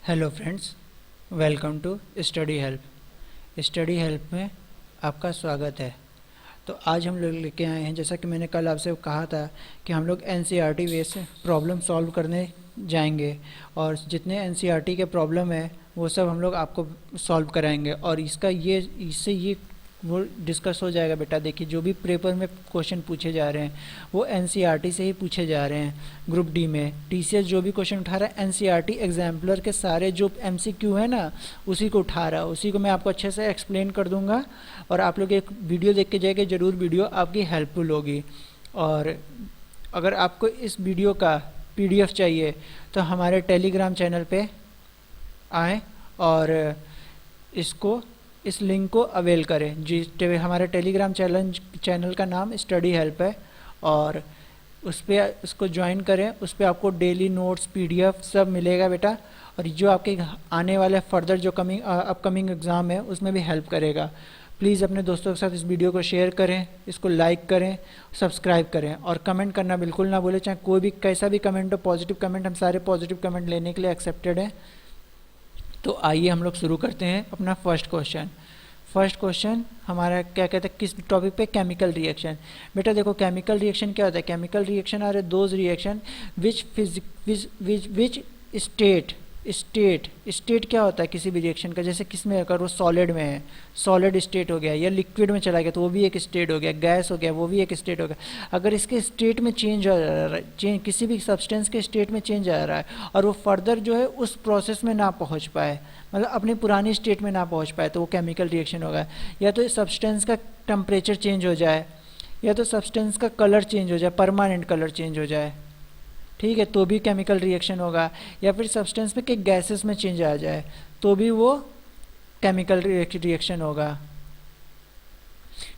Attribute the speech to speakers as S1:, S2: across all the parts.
S1: Hello friends, welcome to study help. Study help में आपका स्वागत है। तो आज हम लोग लेके आए हैं, जैसा कि मैंने कल आपसे कहा था कि हम लोग एनसीईआरटी बेस से प्रॉब्लम सॉल्व करने जाएंगे और जितने एनसीईआरटी के प्रॉब्लम है वो सब हम लोग आपको सॉल्व कराएंगे और इससे ये वो डिस्कस हो जाएगा। बेटा देखिए, जो भी पेपर में क्वेश्चन पूछे जा रहे हैं वो एनसीईआरटी से ही पूछे जा रहे हैं। ग्रुप डी में टीसीएस जो भी क्वेश्चन उठा रहा है एनसीईआरटी एग्जाम्पलर के सारे जो एमसीक्यू है ना उसी को उठा रहा है, उसी को मैं आपको अच्छे से एक्सप्लेन कर दूंगा और आप लोग एक वीडियो देख के जाएंगे, ज़रूर वीडियो आपकी हेल्पफुल होगी। और अगर आपको इस वीडियो का पीडीएफ चाहिए तो हमारे टेलीग्राम चैनल पे आएँ और इस लिंक को अवेल करें। हमारे टेलीग्राम चैनल का नाम स्टडी हेल्प है और उस पर उसको ज्वाइन करें। उस पर आपको डेली नोट्स पीडीएफ सब मिलेगा बेटा, और जो आपके आने वाले फर्दर जो अपकमिंग एग्ज़ाम है उसमें भी हेल्प करेगा। प्लीज़ अपने दोस्तों के साथ इस वीडियो को शेयर करें, इसको लाइक करें, सब्सक्राइब करें और कमेंट करना बिल्कुल ना भूलें। चाहे कोई भी कैसा भी कमेंट हो, पॉजिटिव कमेंट, हम सारे पॉजिटिव कमेंट लेने के लिए एक्सेप्टेड हैं। तो आइए हम लोग शुरू करते हैं अपना फर्स्ट क्वेश्चन हमारा क्या कहता है, किस टॉपिक पे? Chemical reaction. बेटा देखो, केमिकल रिएक्शन क्या होता है? Chemical reaction are those reaction which state क्या होता है किसी भी रिएक्शन का? जैसे किसमें, अगर वो सॉलिड में है सॉलिड स्टेट हो गया, या लिक्विड में चला गया तो वो भी एक स्टेट हो गया, गैस हो गया वो भी एक स्टेट हो गया। अगर इसके स्टेट में चेंज आ रहा है, किसी भी सब्सटेंस के स्टेट में चेंज आ रहा है और वो फर्दर जो है उस प्रोसेस में ना पहुंच पाए, मतलब अपनी पुरानी स्टेट में ना पहुंच पाए, तो वो केमिकल रिएक्शन होगा। या तो इस सब्सटेंस का टेम्परेचर चेंज हो जाए, या तो सब्सटेंस का कलर चेंज हो जाए, परमानेंट कलर चेंज हो जाए, ठीक है, तो भी केमिकल रिएक्शन होगा। या फिर सब्सटेंस में के गैसेस में चेंज आ जाए तो भी वो केमिकल रिएक्शन होगा,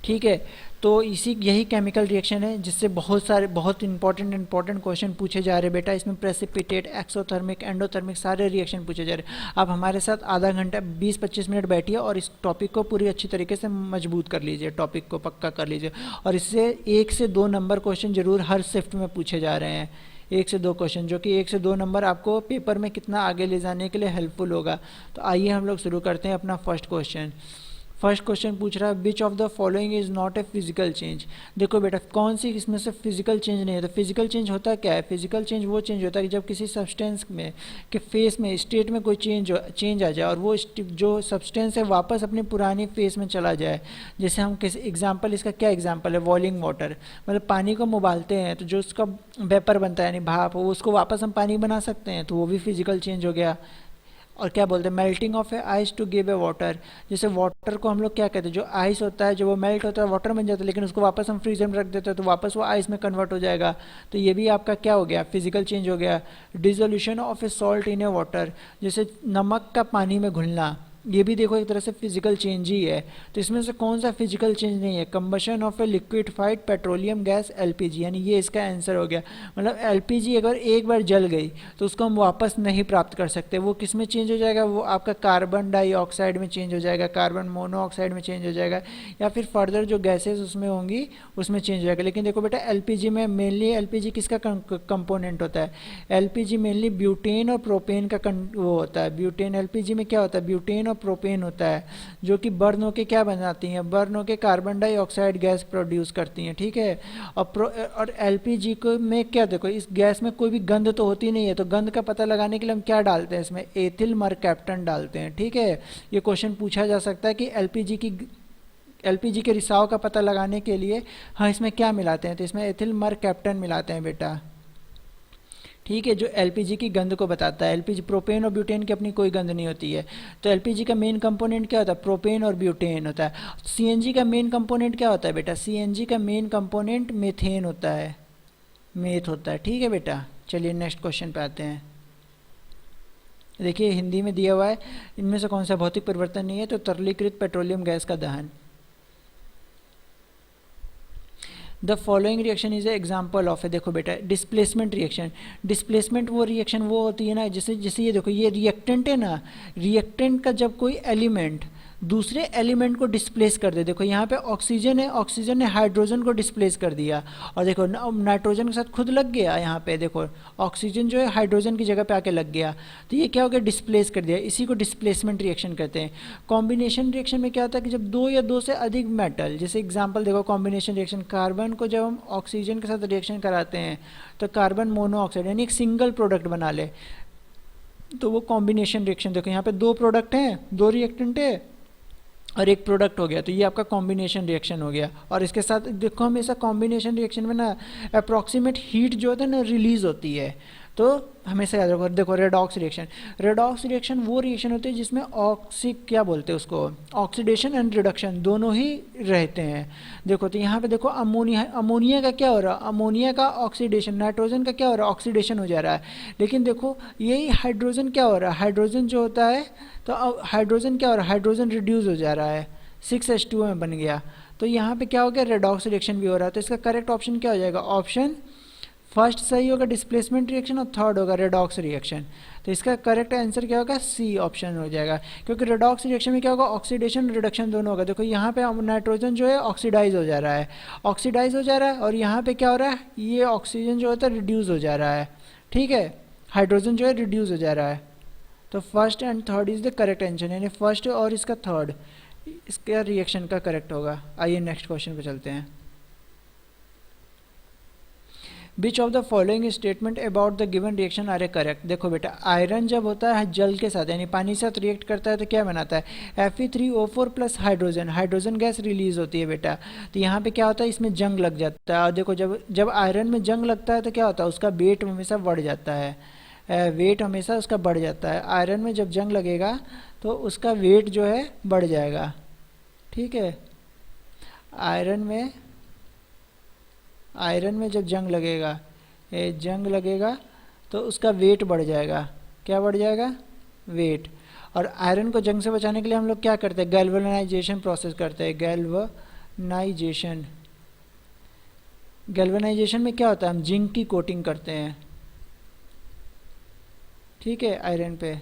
S1: ठीक है। तो यही केमिकल रिएक्शन है जिससे बहुत इंपॉर्टेंट क्वेश्चन पूछे जा रहे हैं बेटा। इसमें प्रेसिपिटेट, एक्सोथर्मिक, एंडोथर्मिक सारे रिएक्शन पूछे जा रहे हैं। आप हमारे साथ आधा घंटा 20-25 मिनट बैठिए और इस टॉपिक को पूरी अच्छी तरीके से मजबूत कर लीजिए, टॉपिक को पक्का कर लीजिए। और इससे 1 से 2 नंबर क्वेश्चन जरूर हर शिफ्ट में पूछे जा रहे हैं, 1 से 2 क्वेश्चन, जो कि 1 से 2 नंबर आपको पेपर में कितना आगे ले जाने के लिए हेल्पफुल होगा। तो आइए हम लोग शुरू करते हैं अपना फर्स्ट क्वेश्चन पूछ रहा है, विच of the following is not a physical change. देखो बेटा, कौन सी इसमें से फिजिकल चेंज नहीं है? तो फिजिकल चेंज होता क्या है? फिजिकल चेंज वो चेंज होता है कि जब किसी सब्सटेंस में के फेस में, स्टेट में कोई चेंज आ जाए और वो जो सब्सटेंस है वापस अपनी पुरानी फेस में चला जाए। जैसे हम किसी एग्जाम्पल, इसका क्या एग्जाम्पल है? बॉइलिंग वाटर, मतलब पानी को हम उबालते हैं तो जो उसका वेपर बनता है यानी भाप, उसको वापस हम पानी बना सकते हैं, तो वो भी फिजिकल चेंज हो गया। और क्या बोलते हैं? Melting of a ice to give a water. जैसे वाटर को हम लोग क्या कहते हैं, जो आइस होता है जो वो मेल्ट होता है वाटर बन जाता है, लेकिन उसको वापस हम फ्रीजर में रख देते हैं तो वापस वो आइस में कन्वर्ट हो जाएगा। तो ये भी आपका क्या हो गया? फिजिकल चेंज हो गया। Dissolution of A salt in a water, जैसे नमक का पानी में घुलना, ये भी देखो एक तरह से फिजिकल चेंज ही है। तो इसमें से कौन सा फिजिकल चेंज नहीं है? Combustion of A liquefied petroleum gas LPG, यानी ये इसका आंसर हो गया। मतलब एलपीजी अगर एक बार जल गई तो उसको हम वापस नहीं प्राप्त कर सकते। वो किस में चेंज हो जाएगा? वो आपका कार्बन डाइऑक्साइड में चेंज हो जाएगा, कार्बन मोनोऑक्साइड में चेंज हो जाएगा, या फिर फर्दर जो गैसेज उसमें होंगी उसमें चेंज हो जाएगा। लेकिन देखो बेटा, एलपीजी में मेनली एलपीजी किसका कंपोनेंट होता है? एलपीजी मेनली ब्यूटेन और प्रोपेन का वो होता है। ब्यूटेन, एलपीजी में क्या होता है? ब्यूटेन और प्रोपेन होता है, जो कि बर्न होके क्या बनाती हैं? बर्न होके कार्बन डाइऑक्साइड गैस प्रोड्यूस करती हैं, ठीक है। और एलपीजी को में क्या, देखो इस गैस में कोई भी गंध तो होती नहीं है, तो गंध का पता लगाने के लिए हम क्या डालते हैं? इसमें एथिल मरकैप्टन डालते हैं, ठीक है। ये क्वेश्चन पूछा जा सकता है कि एलपीजी के रिसाव का पता लगाने के लिए हाँ इसमें क्या मिलाते हैं? तो इसमें एथिल मरकैप्टन मिलाते हैं बेटा, ठीक है, जो एलपीजी की गंध को बताता है। एलपीजी, प्रोपेन और ब्यूटेन की अपनी कोई गंध नहीं होती है। तो एलपीजी का मेन कंपोनेंट क्या होता है? प्रोपेन और ब्यूटेन होता है। सीएनजी का मेन कंपोनेंट क्या होता है बेटा? सीएनजी का मेन कंपोनेंट मेथेन होता है, मेथ होता है, ठीक है बेटा। चलिए नेक्स्ट क्वेश्चन पे आते हैं। देखिए हिंदी में दिया हुआ है, इनमें से कौन सा भौतिक परिवर्तन नहीं है? तो तरलीकृत पेट्रोलियम गैस का दहन। The following reaction is an example of a, देखो बेटा, डिस्प्लेसमेंट रिएक्शन। डिस्प्लेसमेंट वो रिएक्शन वो होती है ना, जैसे जैसे ये देखो, ये रिएक्टेंट है ना, रिएक्टेंट का जब कोई एलिमेंट दूसरे एलिमेंट को डिस्प्लेस कर दे। देखो यहाँ पे ऑक्सीजन है, ऑक्सीजन ने हाइड्रोजन को डिस्प्लेस कर दिया, और देखो नाइट्रोजन के साथ खुद लग गया। यहाँ पे देखो ऑक्सीजन जो है हाइड्रोजन की जगह पे आके लग गया, तो ये क्या हो गया, डिस्प्लेस कर दिया। इसी को डिस्प्लेसमेंट रिएक्शन कहते हैं। कॉम्बिनेशन रिएक्शन में क्या होता है कि जब दो या दो से अधिक मेटल, जैसे एग्जाम्पल देखो कॉम्बिनेशन रिएक्शन, कार्बन को जब हम ऑक्सीजन के साथ रिएक्शन कराते हैं तो कार्बन मोनोऑक्साइड यानी एक सिंगल प्रोडक्ट बना ले, तो वो कॉम्बिनेशन रिएक्शन। देखो यहाँ पे दो प्रोडक्ट हैं, दो रिएक्टेंट है और एक प्रोडक्ट हो गया, तो ये आपका कॉम्बिनेशन रिएक्शन हो गया। और इसके साथ देखो हमेशा कॉम्बिनेशन रिएक्शन में ना अप्रॉक्सीमेट हीट जो होता है ना रिलीज होती है, तो हमेशा याद रखो। देखो रेडॉक्स रिएक्शन, रेडॉक्स रिएक्शन वो रिएक्शन होती है जिसमें क्या बोलते हैं उसको, ऑक्सीडेशन एंड रिडक्शन दोनों ही रहते हैं। देखो तो यहाँ पे देखो अमोनिया का क्या हो रहा है, अमोनिया का ऑक्सीडेशन, नाइट्रोजन का क्या हो रहा है, ऑक्सीडेशन हो जा रहा है। लेकिन देखो यही हाइड्रोजन क्या हो रहा है, हाइड्रोजन जो होता है तो हाइड्रोजन क्या हो रहा है, हाइड्रोजन रिड्यूस हो जा रहा है, 6H2O में बन गया। तो यहाँ पे क्या हो गया, रेडॉक्स रिएक्शन भी हो रहा है। तो इसका करेक्ट ऑप्शन क्या हो जाएगा, ऑप्शन फर्स्ट सही होगा डिस्प्लेसमेंट रिएक्शन, और थर्ड होगा रेडॉक्स रिएक्शन। तो इसका करेक्ट आंसर क्या होगा, सी ऑप्शन हो जाएगा। क्योंकि रेडॉक्स रिएक्शन में क्या होगा, ऑक्सीडेशन रिडक्शन दोनों होगा। देखो यहाँ पे नाइट्रोजन जो है ऑक्सीडाइज हो जा रहा है, ऑक्सीडाइज हो जा रहा है, और यहाँ पे क्या हो रहा है, ये ऑक्सीजन जो होता है रिड्यूस हो जा रहा है। ठीक है, हाइड्रोजन जो है रिड्यूस हो जा रहा है। तो first and third is the correct answer, यानी फर्स्ट और इसका थर्ड इसका रिएक्शन का करेक्ट होगा। आइए नेक्स्ट क्वेश्चन पे चलते हैं। Which of the following statement about the given reaction are correct? देखो बेटा आयरन जब होता है जल के साथ यानी पानी के साथ रिएक्ट करता है तो क्या बनाता है, Fe3O4 plus hydrogen, hydrogen gas release होती है बेटा। तो यहाँ पे क्या होता है, इसमें जंग लग जाता है। और देखो जब जब आयरन में जंग लगता है तो क्या होता है, उसका वेट हमेशा बढ़ जाता है, वेट हमेशा उसका बढ़ जाता है। आयरन में जब जंग लगेगा तो उसका वेट जो है बढ़ जाएगा। ठीक है, आयरन में जब जंग लगेगा तो उसका वेट बढ़ जाएगा। क्या बढ़ जाएगा, वेट। और आयरन को जंग से बचाने के लिए हम लोग क्या करते हैं, गैल्वेनाइजेशन प्रोसेस करते हैं। गैल्वेनाइजेशन में क्या होता है, हम जिंक की कोटिंग करते हैं। ठीक है, आयरन पे।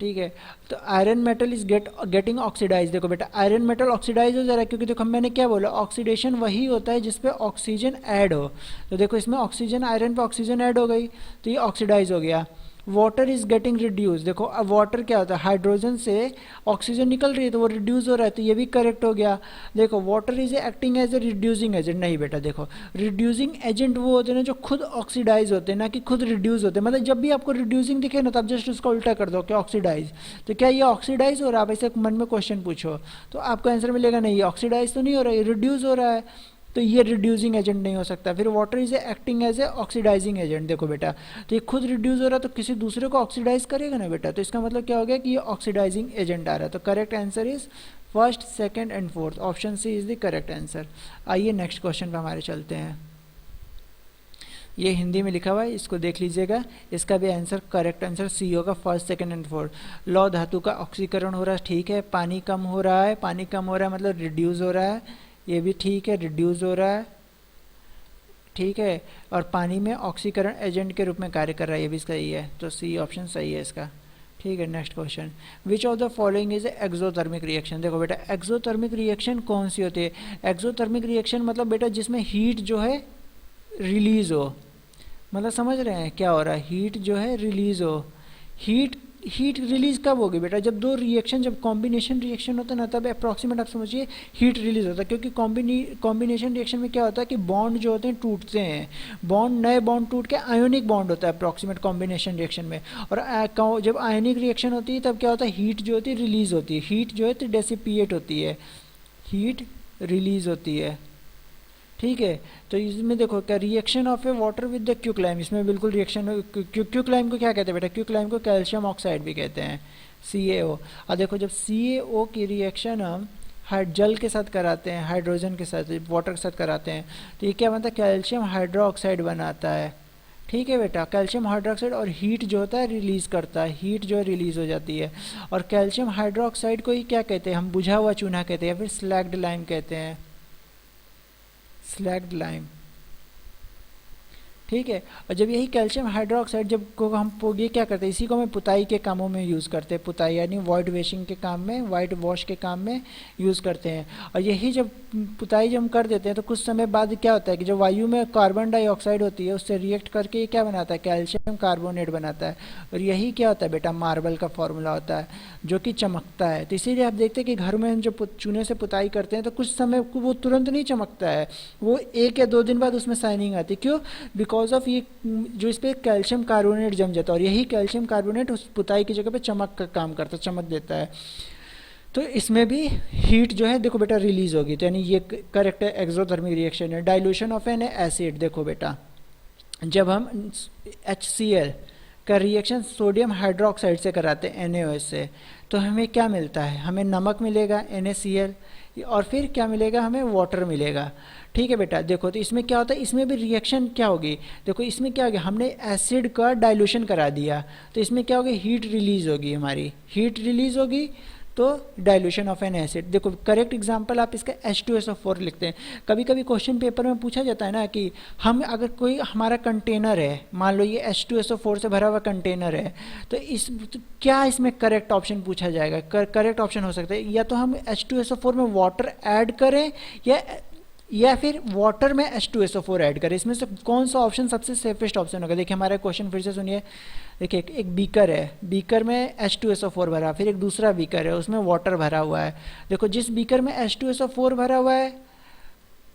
S1: ठीक है, तो iron metal is getting oxidise. देखो बेटा आयरन मेटल ऑक्सीडाइज हो जा रहा है, क्योंकि देखो मैंने क्या बोला, ऑक्सीडेशन वही होता है जिसपे ऑक्सीजन ऐड हो। तो देखो इसमें ऑक्सीजन, आयरन पे ऑक्सीजन ऐड हो गई तो ये ऑक्सीडाइज हो गया। Water is getting reduce. देखो अब वाटर क्या होता है, हाइड्रोजन से ऑक्सीजन निकल रही है तो वो रिड्यूस हो रहा है, तो ये भी करेक्ट हो गया। देखो water is acting as a reducing agent. नहीं बेटा, देखो रिड्यूसिंग एजेंट वो होते हैं ना जो खुद ऑक्सीडाइज होते हैं, ना कि खुद रिड्यूस होते हैं। मतलब जब भी आपको रिड्यूसिंग दिखे ना तो आप जस्ट उसका उल्टा कर दो कि ऑक्सीडाइज। तो क्या ये ऑक्सीडाइज हो रहा है, आप ऐसे मन में क्वेश्चन पूछो तो आपको आंसर मिलेगा नहीं, ये ऑक्सीडाइज तो नहीं हो रहा है, रिड्यूस हो रहा है, तो ये रिड्यूसिंग एजेंट नहीं हो सकता। फिर water is acting as a oxidising agent. देखो बेटा तो ये खुद रिड्यूस हो रहा है तो किसी दूसरे को ऑक्सीडाइज करेगा ना बेटा, तो इसका मतलब क्या हो गया कि ये ऑक्सीडाइजिंग एजेंट आ रहा है। तो correct answer is first, second and fourth, option C is the correct answer. आइए नेक्स्ट क्वेश्चन पे हमारे चलते हैं। ये हिंदी में लिखा हुआ है, इसको देख लीजिएगा। इसका भी आंसर करेक्ट आंसर सी होगा, फर्स्ट, सेकंड एंड फोर्थ। लौ धातु का ऑक्सीकरण हो रहा है, ठीक है। पानी कम हो रहा है, पानी कम हो रहा है मतलब रिड्यूस हो रहा है, ये भी ठीक है, रिड्यूस हो रहा है। ठीक है, और पानी में ऑक्सीकरण एजेंट के रूप में कार्य कर रहा है, ये भी सही है। तो सी ऑप्शन सही है इसका। ठीक है, next question. Which of the following is exothermic reaction. देखो बेटा एक्सोथर्मिक रिएक्शन कौन सी होती है, एक्सोथर्मिक रिएक्शन मतलब बेटा जिसमें हीट जो है रिलीज हो। मतलब समझ रहे हैं क्या हो रहा है, हीट जो है रिलीज हो। हीट रिलीज कब होगी बेटा, जब दो रिएक्शन, जब कॉम्बिनेशन रिएक्शन होता है ना तब अप्रॉक्सीमेट आप समझिए हीट रिलीज होता है। क्योंकि कॉम्बिनेशन रिएक्शन में क्या होता है कि बॉन्ड जो होते हैं टूटते हैं, नए बॉन्ड टूट के आयोनिक बॉन्ड होता है अप्रॉक्सीमेट कॉम्बिनेशन रिएक्शन में। और जब आयोनिक रिएक्शन होती है तब क्या होता है, हीट जो होती है रिलीज होती है, हीट जो है तो डेसिपिएट होती है, हीट रिलीज होती है। ठीक है, तो इसमें देखो क्या reaction of a water with the quicklime, इसमें बिल्कुल रिएक्शन। क्यूक्लाइम को क्या कहते हैं बेटा, क्यूक्लाइम को कैल्शियम ऑक्साइड भी कहते हैं, CaO। और देखो जब CaO की रिएक्शन हम जल के साथ कराते हैं, हाइड्रोजन के साथ, वाटर के साथ कराते हैं, तो ये क्या बनता है, कैल्शियम हाइड्रोक्साइड बनाता है। ठीक है बेटा, कैल्शियम हाइड्रोक्साइड, और हीट जो होता है रिलीज करता है, हीट जो है रिलीज हो जाती है। और कैल्शियम हाइड्रोक्साइड को ही क्या कहते हैं, हम बुझा हुआ चूना कहते हैं या फिर स्लैग्ड लाइम कहते हैं, स्लैग्ड लाइम। ठीक है। और जब यही कैल्शियम हाइड्रोक्साइड जब को हम ये क्या करते हैं, इसी को हम पुताई के कामों में यूज़ करते हैं, पुताई यानी वाइट वॉशिंग के काम में, वाइट वॉश के काम में यूज़ करते हैं। और यही जब पुताई जब हम कर देते हैं तो कुछ समय बाद क्या होता है कि जो वायु में कार्बन डाइऑक्साइड होती है उससे रिएक्ट करके ये क्या बनाता है, कैल्शियम कार्बोनेट बनाता है। और यही क्या होता है बेटा, मार्बल का फॉर्मूला होता है जो कि चमकता है। तो इसीलिए आप देखते हैं कि घर में हम जो चूने से पुताई करते हैं तो कुछ समय वो तुरंत नहीं चमकता है, वो 1 या 2 दिन बाद उसमें शाइनिंग आती है। क्यों? बिकॉज ऑफ ये जो इस पर कैल्शियम कार्बोनेट जम जाता है, और यही कैल्शियम कार्बोनेट उस पुताई की जगह पे चमक का काम करता है, चमक देता है। तो इसमें भी हीट जो है देखो बेटा रिलीज होगी, तो यानी ये करेक्ट है, एक्सोथर्मिक रिएक्शन है। डाइल्यूशन ऑफ एन एसिड, देखो बेटा जब हम HCl का रिएक्शन सोडियम हाइड्रोक्साइड से कराते हैं NaOH से, तो हमें क्या मिलता है, हमें नमक मिलेगा NaCl, और फिर क्या मिलेगा, हमें वाटर मिलेगा। ठीक है बेटा, देखो तो इसमें क्या होता है, इसमें भी रिएक्शन क्या होगी, देखो इसमें क्या हो गया, हमने एसिड का डाइल्यूशन करा दिया, तो इसमें क्या होगी, हीट रिलीज होगी, हमारी हीट रिलीज होगी, तो डाइल्यूशन ऑफ एन एसिड। देखो करेक्ट एग्जांपल आप इसका H2SO4 लिखते हैं। कभी कभी क्वेश्चन पेपर में पूछा जाता है ना कि हम अगर कोई हमारा कंटेनर है, मान लो ये H2SO4 से भरा हुआ कंटेनर है, तो तो क्या इसमें करेक्ट ऑप्शन पूछा जाएगा, करेक्ट ऑप्शन हो सकता है या तो हम H2SO4 में वाटर ऐड करें या फिर वाटर में H2SO4 ऐड करें। इसमें से कौन सा ऑप्शन सबसे सेफेस्ट ऑप्शन होगा। देखिए हमारा क्वेश्चन फिर से सुनिए। देखिए एक बीकर है, बीकर में H2SO4 भरा, फिर एक दूसरा बीकर है उसमें वाटर भरा हुआ है। देखो जिस बीकर में H2SO4 भरा हुआ है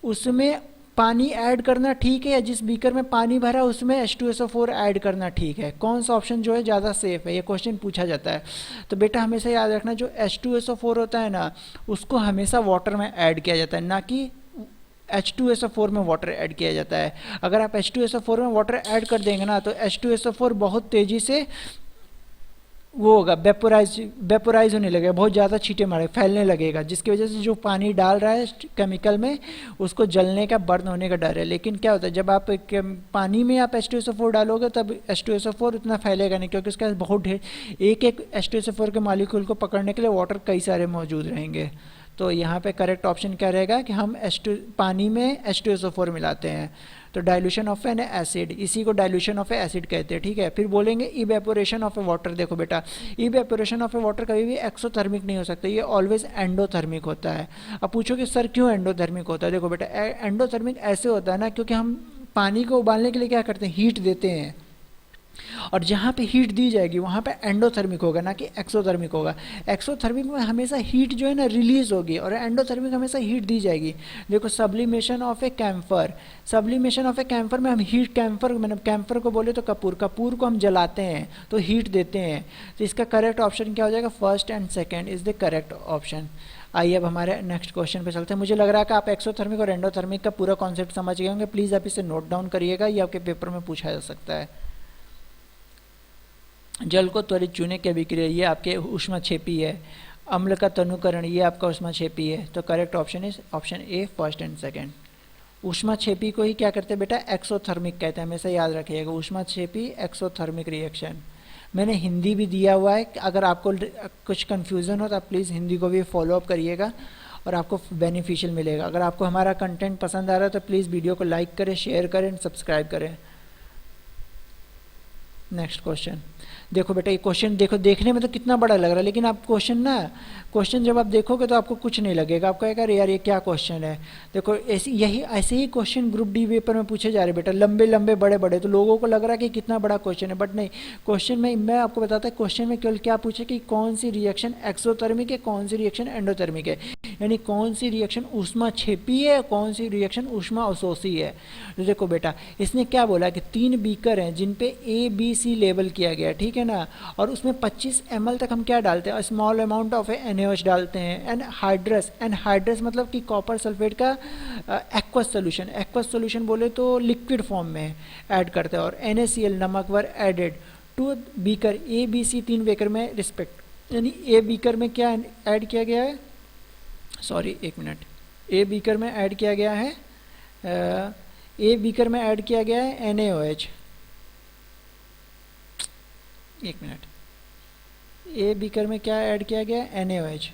S1: उसमें पानी ऐड करना ठीक है, या जिस बीकर में पानी भरा उसमें H2SO4 ऐड करना ठीक है, कौन सा ऑप्शन जो है ज़्यादा सेफ है, ये क्वेश्चन पूछा जाता है। तो बेटा हमेशा याद रखना जो H2SO4 होता है ना उसको हमेशा वाटर में ऐड किया जाता है, ना कि H2SO4 में वाटर ऐड किया जाता है। अगर आप H2SO4 में वाटर ऐड कर देंगे ना तो H2SO4 बहुत तेज़ी से वो होगा, वेपोराइज होने लगेगा, बहुत ज़्यादा छींटे मारे फैलने लगेगा, जिसकी वजह से जो पानी डाल रहा है केमिकल में उसको जलने का, बर्न होने का डर है। लेकिन क्या होता है जब आप पानी में आप H2SO4 डालोगे तब H2SO4 उतना फैलेगा नहीं, क्योंकि उसका बहुत ढेर एक H2SO4 के मॉलिक्यूल को पकड़ने के लिए वाटर कई सारे मौजूद रहेंगे। तो यहाँ पे करेक्ट ऑप्शन क्या रहेगा कि हम पानी में H2SO4 मिलाते हैं। तो डाइल्यूशन ऑफ एन एसिड, इसी को डाइल्यूशन ऑफ ए एसिड कहते हैं। ठीक है, फिर बोलेंगे इवेपोरेशन ऑफ ए वाटर। देखो बेटा इवेपोरेशन ऑफ ए वाटर कभी भी एक्सोथर्मिक नहीं हो सकता, ये ऑलवेज एंडोथर्मिक होता है। अब पूछो कि सर क्यों एंडोथर्मिक होता है। देखो बेटा एंडोथर्मिक ऐसे होता है ना क्योंकि हम पानी को उबालने के लिए क्या करते हैं, हीट देते हैं, और जहाँ पे हीट दी जाएगी वहाँ पे एंडोथर्मिक होगा ना कि एक्सोथर्मिक होगा। एक्सोथर्मिक में हमेशा हीट जो है ना रिलीज होगी, और एंडोथर्मिक हमेशा हीट दी जाएगी। देखो sublimation of a camphor, sublimation of a camphor में हम हीट, कैम्फर मतलब कैम्फर को बोले तो कपूर, कपूर को हम जलाते हैं तो हीट देते हैं। तो इसका करेक्ट ऑप्शन क्या हो जाएगा, first and second is the correct option. आइए अब हमारे नेक्स्ट क्वेश्चन पे चलते हैं। मुझे लग रहा है कि आप एक्सोथर्मिक और एंडोथर्मिक का पूरा कॉन्सेप्ट समझ गए होंगे। प्लीज़ आप इसे नोट डाउन करिएगा, ये आपके पेपर में पूछा जा सकता है। जल को त्वरित चूने की अभिक्रिया ये आपके ऊष्माक्षेपी है। अम्ल का तनुकरण ये आपका ऊष्माक्षेपी है। तो correct option is option A, first and second. ऊष्माक्षेपी को ही क्या करते हैं बेटा, एक्सोथर्मिक कहते हैं, हमेशा याद रखिएगा। ऊष्माक्षेपी एक्सोथर्मिक रिएक्शन मैंने हिंदी भी दिया हुआ है, अगर आपको कुछ कन्फ्यूज़न हो तो आप प्लीज़ हिंदी को भी फॉलोअप करिएगा और आपको बेनिफिशियल मिलेगा। अगर आपको हमारा कंटेंट पसंद आ रहा है तो प्लीज़ वीडियो को लाइक करें, शेयर करें, सब्सक्राइब करें। नेक्स्ट क्वेश्चन देखो बेटा, ये क्वेश्चन देखो, देखने में तो कितना बड़ा लग रहा है, लेकिन आप क्वेश्चन जब आप देखोगे तो आपको कुछ नहीं लगेगा, आपको कहेगा अरे यार ये क्या क्वेश्चन है। देखो ऐसे ही क्वेश्चन ग्रुप डी पेपर में पूछे जा रहे बेटा, लंबे लंबे बड़े बड़े, तो लोगों को लग रहा है कि कितना बड़ा क्वेश्चन है, बट नहीं। क्वेश्चन में मैं आपको बताता क्वेश्चन में केवल क्या पूछे कि कौन सी रिएक्शन एक्सोथर्मिक है, कौन सी रिएक्शन एंडोथर्मिक है, यानी कौन सी रिएक्शन ऊष्माक्षेपी है, कौन सी रिएक्शन ऊष्मा अवशोषी है। तो देखो बेटा इसने क्या बोला कि 3 बीकर हैं जिन पे ABC लेवल किया गया, ठीक है ना, और उसमें 25 ml तक हम क्या डालते हैं, स्मॉल अमाउंट ऑफ NaOH डालते हैं, एनहाइड्रस मतलब कि कॉपर सल्फेट का एक्वस सोल्यूशन बोले तो लिक्विड फॉर्म में ऐड करते हैं, और NaCl नमक were added to beaker ABC 3 beaker में रिस्पेक्ट, यानी ए बीकर में क्या ऐड किया गया है, सॉरी एक मिनट, ए बीकर में ऐड किया गया है NaOH, एक मिनट, ए बीकर में क्या ऐड किया गया है NaOH,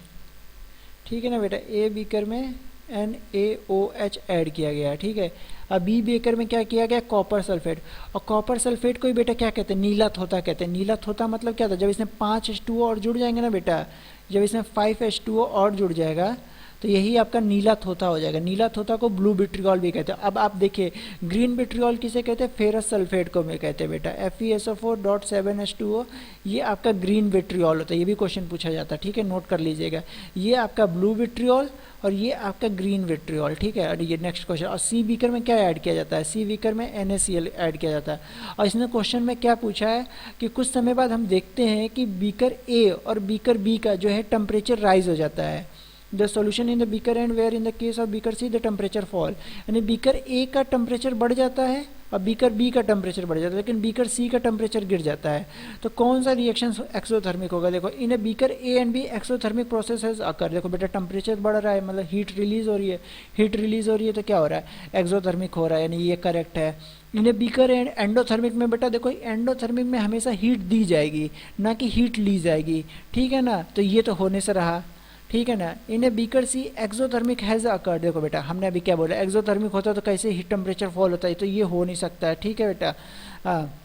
S1: ठीक है ना बेटा। ए बीकर में NaOH ऐड किया गया है, ठीक है। अब बी बेकर में क्या किया गया, कॉपर सल्फेट। और कॉपर सल्फेट को ही बेटा क्या कहते हैं, नीला थोथा कहते हैं। नीला थोथा मतलब क्या था, जब इसमें 5 H2O और जुड़ जाएंगे ना बेटा, जब इसमें 5 H2O और जुड़ जाएगा तो यही आपका नीला थोथा हो जाएगा। नीला थोथा को ब्लू विट्रियोल भी कहते हैं। अब आप देखिए ग्रीन विट्रियोल किसे कहते हैं, फेरस सल्फेट को में कहते हैं बेटा, FeSO4.7H2O, ये आपका ग्रीन विट्रियोल होता है। ये भी क्वेश्चन पूछा जाता है, ठीक है, नोट कर लीजिएगा। ये आपका ब्लू विट्रियोल और ये आपका ग्रीन विट्रियोल, ठीक है। और ये नेक्स्ट क्वेश्चन, और सी बीकर में क्या ऐड किया जाता है, सी बीकर में NaCl ऐड किया जाता है। और इसने क्वेश्चन में क्या पूछा है कि कुछ समय बाद हम देखते हैं कि बीकर ए और बीकर बी का जो है टेम्परेचर राइज हो जाता है। The solution in the beaker and where in the case of beaker C the temperature fall, यानी बीकर ए का टेम्परेचर बढ़ जाता है और बीकर बी का टेम्परेचर बढ़ जाता है, लेकिन बीकर सी का टेम्परेचर गिर जाता है। तो कौन सा रिएक्शन एक्सोथर्मिक होगा, देखो in A beaker A and B exothermic process has occur. देखो बेटा टेम्परेचर बढ़ रहा है, मतलब हीट रिलीज हो रही है, हीट रिलीज हो रही है तो क्या हो रहा है, एक्सोथर्मिक हो रहा है, यानी ये करेक्ट है। इन ए बीकर एंड एंडोथर्मिक में बेटा देखो एंडोथर्मिक में हमेशा हीट दी जाएगी ना कि हीट ली जाएगी, ठीक है ना, तो ये तो होने से रहा, ठीक है ना। In A beaker C exothermic has occurred, देखो बेटा हमने अभी क्या बोला, एक्सोथर्मिक होता तो कैसे हीट टेम्परेचर फॉल होता है, तो ये हो नहीं सकता है, ठीक है बेटा। हाँ,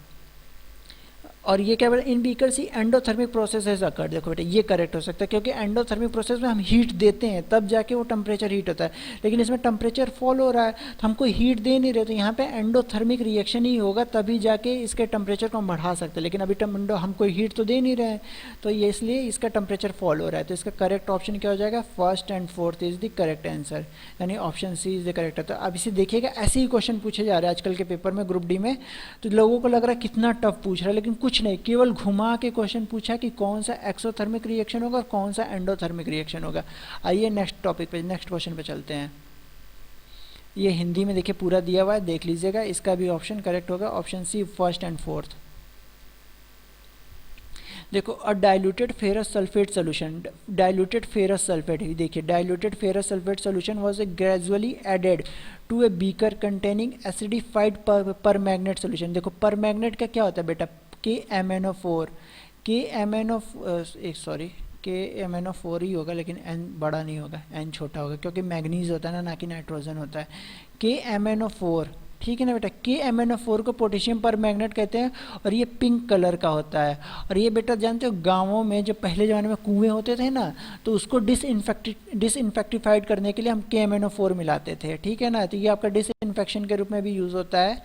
S1: और ये क्या बोला, in beaker C endothermic process has occurred, देखो बेटा ये करेक्ट हो सकता है, क्योंकि एंडोथर्मिक प्रोसेस में हम हीट देते हैं तब जाके वो टेम्परेचर हीट होता है, लेकिन इसमें टेम्परेचर फॉल हो रहा है तो हमको हीट दे नहीं रहे, तो यहाँ पे एंडोथर्मिक रिएक्शन ही होगा तभी जाके इसके टेम्परेचर को हम बढ़ा सकते हैं, लेकिन अभी हम कोई हीट तो दे नहीं रहे हैं, तो ये इसलिए इसका टेम्परेचर फॉल हो रहा है। तो इसका करेक्ट ऑप्शन क्या हो जाएगा, first and fourth is the correct answer, यानी option C is the correct. तो अब इसे देखिएगा, ऐसे ही क्वेश्चन पूछे जा रहे हैं आजकल के पेपर में ग्रुप डी में, तो लोगों को लग रहा है कितना टफ पूछ रहा है, लेकिन कुछ नहीं, केवल घुमा के क्वेश्चन पूछा कि कौन सा एक्सोथर्मिक रिएक्शन होगा और कौन सा एंडोथर्मिक रिएक्शन होगा। आइए नेक्स्ट टॉपिक पे, नेक्स्ट क्वेश्चन पे चलते हैं। ये हिंदी में देखिए पूरा दिया हुआ है, देख लीजिएगा, इसका भी ऑप्शन करेक्ट होगा, option C first and fourth. देखो a diluted ferrous sulphate solution, diluted ferrous sulphate, देखिए diluted ferrous sulphate solution was gradually added to a beaker containing acidified permanganate solution. देखो परमैग्नेट का क्या होता है बेटा, KMnO4, KMnO4 ही होगा, लेकिन N बड़ा नहीं होगा, N छोटा होगा, क्योंकि मैग्नीज होता है ना कि नाइट्रोजन होता है। KMnO4, ठीक है ना बेटा, KMnO4 को पोटेशियम पर मैग्नेट कहते हैं, और ये पिंक कलर का होता है। और ये बेटा जानते हो गाँवों में जो पहले ज़माने में कुएँ होते थे ना, तो उसको डिसइंफेक्टिफाइड करने के लिए हम KMnO4 मिलाते थे, ठीक है ना, तो ये आपका डिसइंफेक्शन के रूप में भी यूज़ होता है,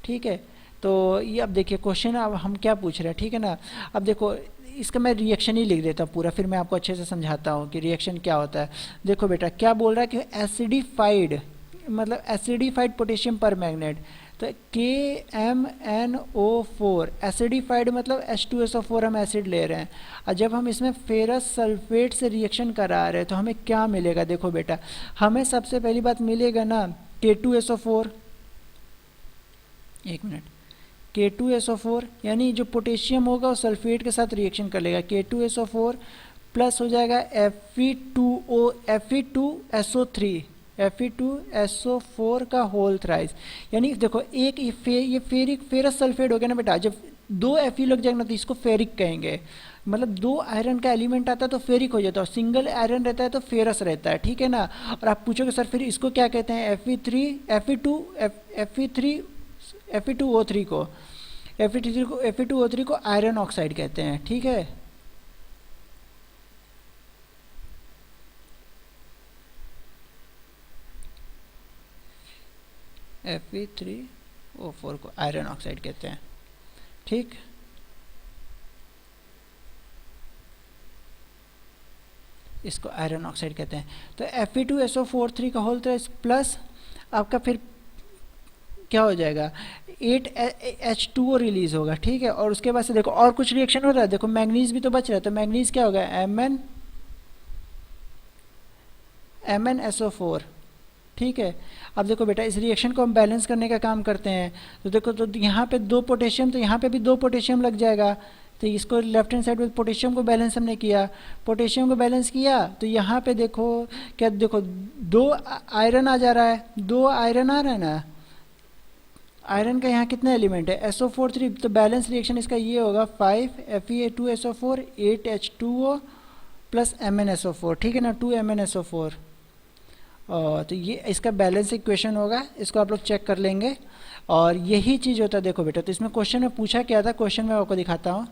S1: ठीक है। तो ये अब देखिए क्वेश्चन अब हम क्या पूछ रहे हैं, ठीक है ना। अब देखो इसका मैं रिएक्शन ही लिख देता हूँ पूरा, फिर मैं आपको अच्छे से समझाता हूँ कि रिएक्शन क्या होता है। देखो बेटा क्या बोल रहा है कि एसिडिफाइड, मतलब एसिडिफाइड पोटेशियम पर मैग्नेट, तो KMnO4 एसिडिफाइड मतलब H2SO4 हम एसिड ले रहे हैं, और जब हम इसमें फेरस सल्फेट से रिएक्शन करा रहे हैं तो हमें क्या मिलेगा, देखो बेटा हमें सबसे पहली बात मिलेगा ना K2SO4, एक मिनट, K2SO4 यानी जो पोटेशियम होगा वो सल्फेट के साथ रिएक्शन कर लेगा, K2SO4 प्लस हो जाएगा Fe2SO4 का होल थ्राइस, यानी देखो एक ये फेरिक फेरस सल्फेट हो गया ना बेटा, जब दो Fe लग जाएगा ना तो इसको फेरिक कहेंगे, मतलब दो आयरन का एलिमेंट आता है तो फेरिक हो जाता है, और सिंगल आयरन रहता है तो फेरस रहता है, ठीक है ना। और आप पूछोगे सर फिर इसको क्या कहते हैं, Fe2O3 को Fe2O3 को आयरन ऑक्साइड कहते हैं, ठीक है। Fe3O4 को आयरन ऑक्साइड कहते हैं, ठीक। इसको आयरन ऑक्साइड कहते हैं। तो Fe2SO43 का होल थ्राइस प्लस आपका फिर क्या हो जाएगा 8H2O रिलीज होगा, ठीक है। और उसके बाद से देखो और कुछ रिएक्शन हो रहा है, देखो मैग्नीज भी तो बच रहा है, तो मैग्नीज क्या होगा MnSO4, ठीक है। अब देखो बेटा इस रिएक्शन को हम बैलेंस करने का काम करते हैं, तो देखो तो यहाँ पे दो पोटेशियम, तो यहाँ पे भी दो पोटेशियम लग जाएगा, तो इसको लेफ्ट हैंड साइड में पोटेशियम को बैलेंस हमने किया, पोटेशियम को बैलेंस किया तो यहाँ पे देखो क्या, देखो दो आयरन आ जा रहा है, दो आयरन आ रहा है ना, आयरन का यहाँ कितने एलिमेंट है SO4 तो बैलेंस रिएक्शन इसका ये होगा 5Fe2SO4 8H2O प्लस MnSO4, ठीक है ना, 2 MnSO4। तो ये इसका बैलेंस इक्वेशन होगा, इसको आप लोग चेक कर लेंगे। और यही चीज़ होता है, देखो बेटा, तो इसमें क्वेश्चन में पूछा क्या था, क्वेश्चन में आपको दिखाता हूँ।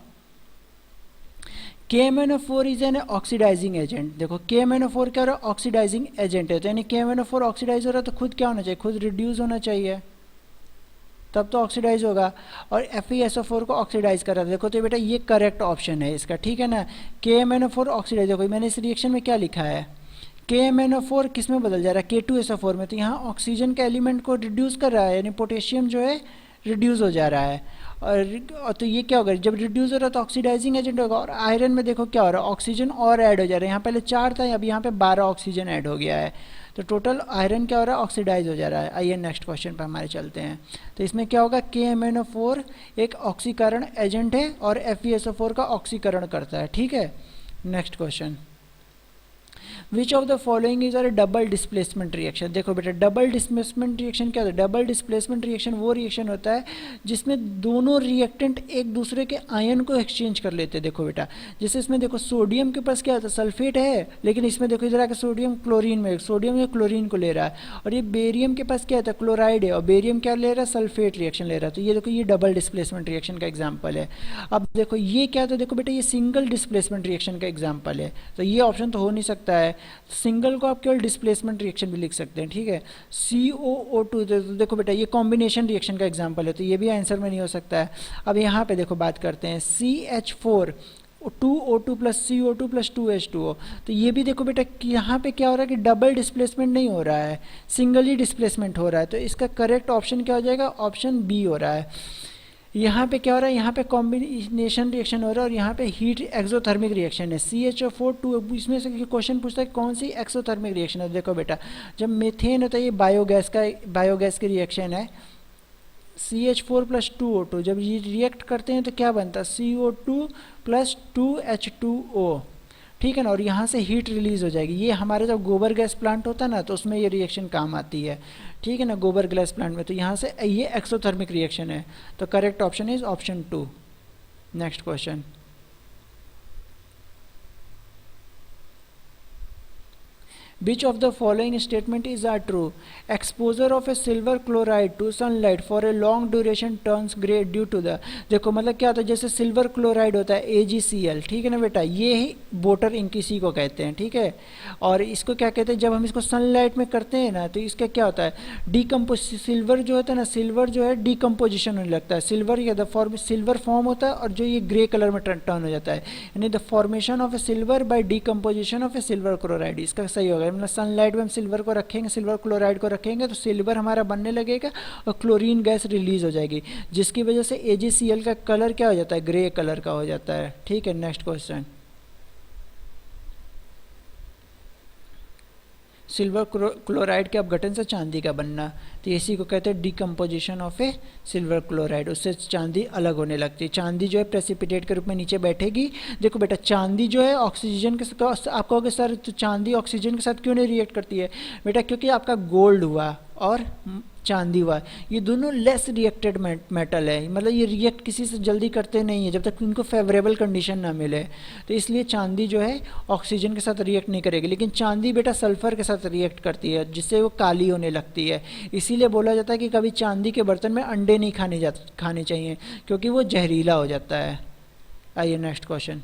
S1: KMnO4 is an oxidising agent. देखो KMnO4 क्या हो रहा है, ऑक्सीडाइजिंग एजेंट है, तो यानी KMnO4 ऑक्सीडाइज हो रहा है तो खुद क्या होना चाहिए, खुद रिड्यूस होना चाहिए, तब तो ऑक्सीडाइज होगा। और FeSO4 को ऑक्सीडाइज कर रहा था, देखो तो बेटा ये करेक्ट ऑप्शन है इसका, ठीक है ना। KMnO4 ऑक्सीडाइज, देखो मैंने इस रिएक्शन में क्या लिखा है, KMnO4 किस में बदल जा रहा है, K2SO4 में, तो यहाँ ऑक्सीजन के एलिमेंट को रिड्यूस कर रहा है, यानी पोटेशियम जो है रिड्यूस हो जा रहा है। और तो ये क्या होगा, जब रिड्यूस हो रहा है तो ऑक्सीडाइजिंग एजेंट होगा। और आयरन में देखो क्या हो रहा है, ऑक्सीजन और ऐड हो जा रहा है, यहाँ पहले 4 था, अब यहाँ पे 12 ऑक्सीजन ऐड हो गया है, तो टोटल आयरन क्या हो रहा है, ऑक्सीडाइज हो जा रहा है। आइए नेक्स्ट क्वेश्चन पर हमारे चलते हैं। तो इसमें क्या होगा, KMnO4 एक ऑक्सीकरण एजेंट है और FeSO4 का ऑक्सीकरण करता है, ठीक है। Next question, which of the following is are double displacement reaction. देखो बेटा डबल डिस्प्लेसमेंट रिएक्शन क्या होता है, डबल डिस्प्लेसमेंट रिएक्शन वो रिएक्शन होता है जिसमें दोनों रिएक्टेंट एक दूसरे के आयन को एक्सचेंज कर लेते हैं। देखो बेटा जैसे इसमें देखो सोडियम के पास क्या होता है, सल्फेट है, लेकिन इसमें देखो इधर आकर सोडियम क्लोरीन में, सोडियम या क्लोरीन को ले रहा है, और ये बेरियम के पास क्या होता है, क्लोराइड है, और बेरियम क्या ले रहा है, सल्फेट रिएक्शन ले रहा है। तो ये देखो ये डबल डिस्प्लेसमेंट रिएक्शन का एग्जाम्पल है। अब देखो ये क्या था, देखो बेटा ये सिंगल डिस्प्लेसमेंट रिएक्शन का एग्जाम्पल है, तो ये ऑप्शन तो हो नहीं सकता है। सिंगल को आप केवल डिस्प्लेसमेंट रिएक्शन भी लिख सकते हैं, ठीक है। COO2, देखो बेटा ये कॉम्बिनेशन रिएक्शन का एग्जांपल है, तो ये भी आंसर में नहीं हो सकता है। अब यहाँ पे देखो बात करते हैं CH4 2O2 plus CO2 plus 2H2O, तो ये भी देखो बेटा कि यहाँ पे क्या हो रहा है कि डबल डिस्प्लेसमेंट नहीं हो रहा है, सिंगल ही डिस्प्लेसमेंट हो रहा है, तो इसका करेक्ट ऑप्शन क्या हो जाएगा, ऑप्शन बी हो रहा है। यहाँ पे क्या हो रहा है, यहाँ पे कॉम्बिनेशन रिएक्शन हो रहा है और यहाँ पे हीट एक्सोथर्मिक रिएक्शन है, CHO4 2, इसमें से क्वेश्चन पूछता है कौन सी एक्सोथर्मिक रिएक्शन है। देखो बेटा जब मीथेन होता है, ये बायोगैस की रिएक्शन है, CH4 प्लस 2O2, जब ये रिएक्ट करते हैं तो क्या बनता है, CO2 प्लस 2H2O, ठीक है ना, और यहाँ से हीट रिलीज हो जाएगी। ये हमारे जब गोबर गैस प्लांट होता है ना, तो उसमें ये रिएक्शन काम आती है, ठीक है ना, गोबर गैस प्लांट में, तो यहाँ से ये एक्सोथर्मिक रिएक्शन है, तो correct option is option 2। Next question, Which of the following statement is are true? Exposure of a silver chloride to sunlight for a long duration turns grey due to the, देखो मतलब क्या होता है, जैसे silver chloride होता है AgCl, ठीक है ना बेटा, ये ही बोटर इंक इसी को कहते हैं, ठीक है। और इसको क्या कहते हैं, जब हम इसको सनलाइट में करते हैं ना, तो इसका क्या होता है, डिकम्पोज, सिल्वर जो होता है ना, सिल्वर जो है डिकम्पोजिशन होने लगता है, सिल्वर या द फॉर्म सिल्वर फॉर्म होता है और जो ये ग्रे कलर में टर्न हो जाता है, यानी the formation of A silver by decomposition of A silver chloride, इसका सही होगा। मतलब सनलाइट में हम सिल्वर को रखेंगे, सिल्वर क्लोराइड को रखेंगे, तो सिल्वर हमारा बनने लगेगा और क्लोरीन गैस रिलीज हो जाएगी, जिसकी वजह से AgCl का कलर क्या हो जाता है, ग्रे कलर का हो जाता है, ठीक है। नेक्स्ट क्वेश्चन, सिल्वर क्लोराइड के अपघटन से चांदी का बनना, तो इसी को कहते हैं decomposition of A silver chloride, उससे चांदी अलग होने लगती है, चांदी जो है प्रेसिपिटेट के रूप में नीचे बैठेगी। देखो बेटा चांदी जो है ऑक्सीजन के साथ, आप कहोगे सर तो चांदी ऑक्सीजन के साथ क्यों नहीं रिएक्ट करती है, बेटा क्योंकि आपका गोल्ड हुआ और चांदी हुआ, ये दोनों लेस रिएक्टेड मेटल है, मतलब ये रिएक्ट किसी से जल्दी करते नहीं है जब तक इनको फेवरेबल कंडीशन ना मिले, तो इसलिए चांदी जो है ऑक्सीजन के साथ रिएक्ट नहीं करेगी। लेकिन चांदी बेटा सल्फर के साथ रिएक्ट करती है, जिससे वो काली होने लगती है, इसीलिए बोला जाता है कि कभी चांदी के बर्तन में अंडे नहीं खाने चाहिए, क्योंकि वो जहरीला हो जाता है। आइए next question,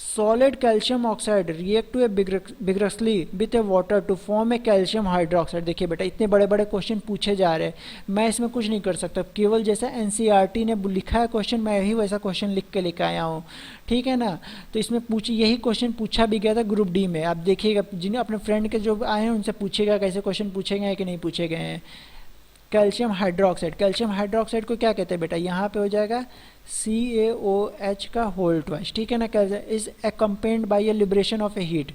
S1: solid calcium oxide react to a vigorously with a water to form a calcium hydroxide। देखिए बेटा इतने बड़े बड़े क्वेश्चन पूछे जा रहे हैं, मैं इसमें कुछ नहीं कर सकता, केवल जैसा NCERT ने लिखा है क्वेश्चन, मैं ही वैसा क्वेश्चन लिख के लेकर आया हूँ, ठीक है ना। तो इसमें यही क्वेश्चन पूछा भी गया था ग्रुप डी में, आप देखिएगा, जिन्हें अपने फ्रेंड के जो आए हैं उनसे पूछेगा कैसे क्वेश्चन पूछे गए हैं कि नहीं पूछे गए हैं। कैल्शियम हाइड्रोक्साइड, कैल्शियम हाइड्रोक्साइड को क्या कहते हैं बेटा, यहाँ पे हो जाएगा CaOH का होल ट्वाइस, ठीक है ना। Calcium is accompanied by a liberation of a heat,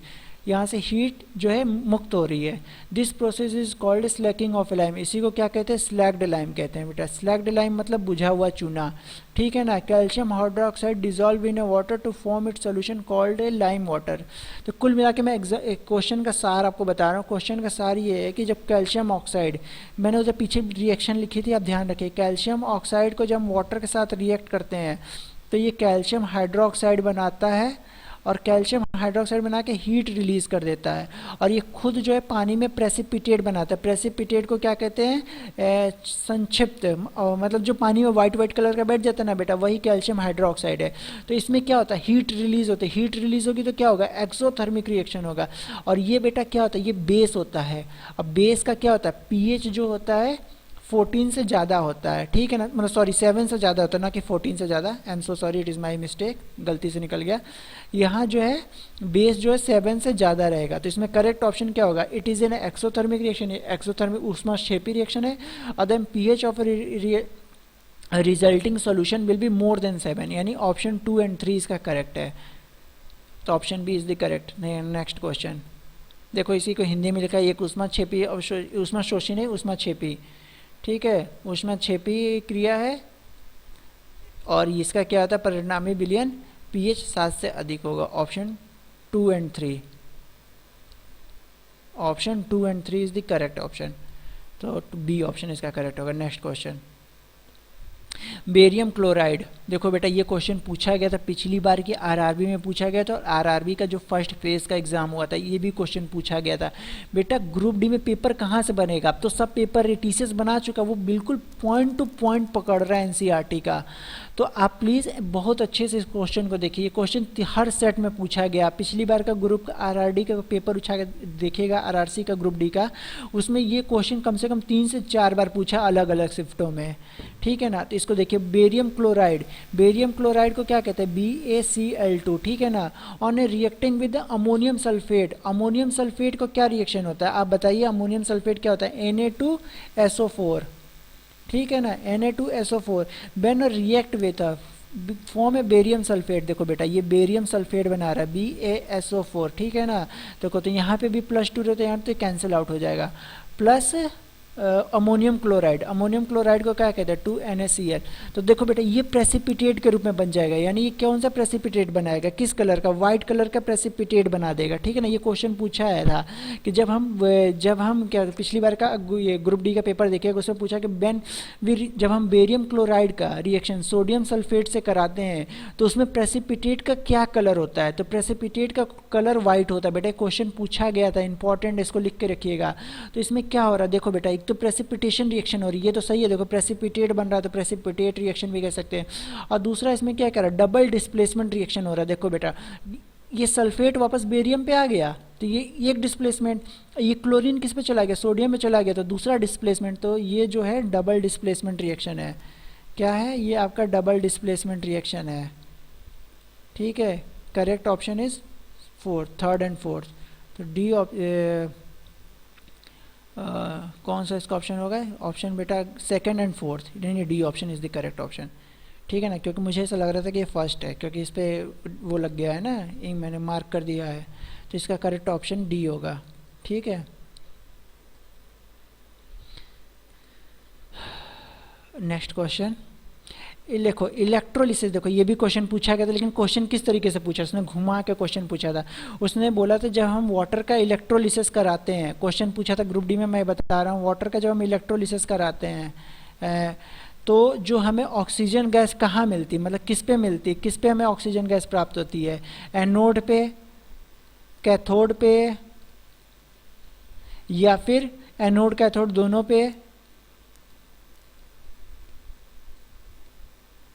S1: यहाँ से हीट जो है मुक्त हो रही है। This process is called slaking of lime, इसी को क्या कहते हैं, स्लैक्ड लाइम कहते हैं बेटा। स्लैक्ड लाइम मतलब बुझा हुआ चूना, ठीक है ना। Calcium hydroxide dissolve in a water to form it solution called a lime water. तो कुल मिला के मैं क्वेश्चन का सार आपको बता रहा हूँ। क्वेश्चन का सार ये है कि जब कैल्शियम ऑक्साइड, मैंने उधर पीछे रिएक्शन लिखी थी, आप ध्यान रखिए, कैल्शियम ऑक्साइड को जब हम वाटर के साथ रिएक्ट करते हैं तो ये कैल्शियम हाइड्रोक्साइड बनाता है, और कैल्शियम हाइड्रोक्साइड बना के हीट रिलीज कर देता है, और ये खुद जो है पानी में प्रेसिपिटेट बनाता है। प्रेसिपिटेट को क्या कहते हैं? संक्षिप्त, मतलब जो पानी में वाइट वाइट कलर का बैठ जाता है ना बेटा, वही कैल्शियम हाइड्रोक्साइड है। तो इसमें क्या होता है? हीट रिलीज होती है। हीट रिलीज होगी तो क्या होगा? एक्सोथर्मिक रिएक्शन होगा। और ये बेटा क्या होता है? ये बेस होता है। अब बेस का क्या होता है? पीएच जो होता है 14 से ज़्यादा होता है, ठीक है ना, मतलब सॉरी 7 से ज़्यादा होता है, ना कि 14 से ज़्यादा। I am so sorry, it is my mistake, गलती से निकल गया। यहाँ जो है बेस जो है 7 से ज़्यादा रहेगा। तो इसमें करेक्ट ऑप्शन क्या होगा? It is an exothermic reaction. Exothermic ऊष्माक्षेपी रिएक्शन है। और then pH of resulting solution will be more than 7, यानी ऑप्शन 2 एंड 3 इसका करेक्ट है। तो option B is the correct. Next question देखो, इसी को हिंदी में लिखा है, एक ऊष्माक्षेपी, ऊष्माशोषी नहीं, ऊष्माक्षेपी, ठीक है, ऊष्माक्षेपी क्रिया है। और इसका क्या होता है? परिणामी विलयन पीएच 7 से अधिक होगा। Option 2 and 3, option 2 and 3 is the correct option. तो बी ऑप्शन इसका करेक्ट होगा। Next question, barium chloride. देखो बेटा, ये क्वेश्चन पूछा गया था पिछली बार की आरआरबी में पूछा गया था, और आरआरबी का जो फर्स्ट फेज का एग्जाम हुआ था ये भी क्वेश्चन पूछा गया था। बेटा ग्रुप डी में पेपर कहाँ से बनेगा? अब तो सब पेपर टीसीएस बना चुका, वो बिल्कुल पॉइंट टू पॉइंट पकड़ रहा है एनसीईआरटी का। तो आप प्लीज़ बहुत अच्छे से इस क्वेश्चन को देखिए। ये क्वेश्चन हर सेट में पूछा गया। पिछली बार का ग्रुप आरआरडी का पेपर उठा के देखिएगा, आरआरसी का ग्रुप डी का, उसमें ये क्वेश्चन कम से कम 3 से 4 बार पूछा अलग अलग शिफ्टों में, ठीक है ना। तो इसको देखिए, बेरियम क्लोराइड, बेरियम क्लोराइड को क्या कहते हैं? BaCl2, ठीक है ना। On A reacting with ammonium sulphate, ammonium sulphate को क्या रिएक्शन होता है? आप बताइए, अमोनियम सल्फेट क्या होता है? Na2SO4, ठीक है ना, Na2SO4 when react with form है बेरियम सल्फेट। देखो बेटा, ये बेरियम सल्फेट बना रहा है BaSO4, ठीक है ना। देखो तो यहाँ पे भी +2 रहता है, यहाँ तो कैंसिल आउट हो जाएगा। Plus ammonium chloride, ammonium chloride को क्या कहते हैं? 2NaCl। तो देखो बेटा, ये प्रेसिपिटेट के रूप में बन जाएगा, यानी ये कौन सा प्रेसिपिटेट बनाएगा? किस कलर का? वाइट कलर का प्रेसिपिटेट बना देगा, ठीक है ना। ये क्वेश्चन पूछा है था कि जब हम क्या पिछली बार का ये ग्रुप डी का पेपर देखिएगा, उसमें पूछा कि जब हम बेरियम क्लोराइड का रिएक्शन सोडियम सल्फेट से कराते हैं तो उसमें प्रेसिपिटेट का क्या कलर होता है? तो प्रेसिपिटेट का कलर वाइट होता है बेटा। क्वेश्चन पूछा गया था, इंपॉर्टेंट, इसको लिख के रखिएगा। तो इसमें क्या हो रहा है? देखो बेटा, तो प्रेसिपिटेशन रिएक्शन हो रही है, ये तो सही है। देखो प्रेसिपिटेट बन रहा है तो प्रेसिपिटेट रिएक्शन भी कह सकते हैं। और दूसरा इसमें क्या कर रहा है? डबल डिस्प्लेसमेंट रिएक्शन हो रहा है। देखो बेटा, ये सल्फेट वापस बेरियम पे आ गया, तो ये एक डिस्प्लेसमेंट, ये क्लोरीन किस पे चला गया? सोडियम में चला गया, तो दूसरा डिस्प्लेसमेंट। तो ये जो है डबल डिस्प्लेसमेंट रिएक्शन है। क्या है? ये आपका डबल डिस्प्लेसमेंट रिएक्शन है, ठीक है। Correct option is 4, third and fourth. तो डी कौन सा इसका ऑप्शन होगा? ऑप्शन बेटा सेकंड एंड फोर्थ, नहीं D option is the correct option, ठीक है ना। क्योंकि मुझे ऐसा लग रहा था कि ये फर्स्ट है, क्योंकि इस पर वो लग गया है ना, ये मैंने मार्क कर दिया है। तो इसका करेक्ट ऑप्शन डी होगा, ठीक है। नेक्स्ट क्वेश्चन, देखो इलेक्ट्रोलिसिस। देखो ये भी क्वेश्चन पूछा गया था, लेकिन क्वेश्चन किस तरीके से पूछा? उसने घुमा के क्वेश्चन पूछा था। उसने बोला था जब हम वाटर का इलेक्ट्रोलिसिस कराते हैं, क्वेश्चन पूछा था ग्रुप डी में, मैं बता रहा हूँ, वाटर का जब हम इलेक्ट्रोलिसिस कराते हैं तो जो हमें ऑक्सीजन गैस कहाँ मिलती है, मतलब किस पे मिलती है, किस पे हमें ऑक्सीजन गैस प्राप्त होती है? एनोड पे, कैथोड पे, या फिर एनोड कैथोड दोनों पे,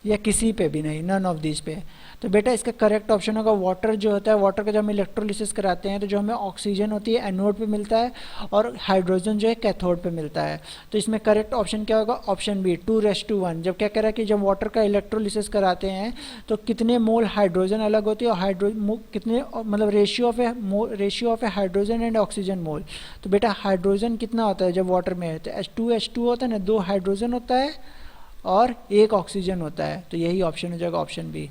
S1: या किसी पे भी नहीं, नन ऑफ दिस पे। तो बेटा इसका करेक्ट ऑप्शन होगा वाटर। जो होता है वाटर का जब हम इलेक्ट्रोलिसिस कराते हैं तो जो हमें ऑक्सीजन होती है एनोड पे मिलता है, और हाइड्रोजन जो है कैथोड पे मिलता है। तो इसमें करेक्ट ऑप्शन क्या होगा? Option B, 2:1। जब क्या कह रहा है कि जब वाटर का इलेक्ट्रोलिसिस कराते हैं तो कितने मोल हाइड्रोजन अलग होती है, और कितने, मतलब ratio of a hydrogen and oxygen mole. तो बेटा हाइड्रोजन कितना होता है जब वाटर में है? तो H2 होता है ना, 2 हाइड्रोजन होता है और 1 ऑक्सीजन होता है। तो यही ऑप्शन हो जाएगा, ऑप्शन बी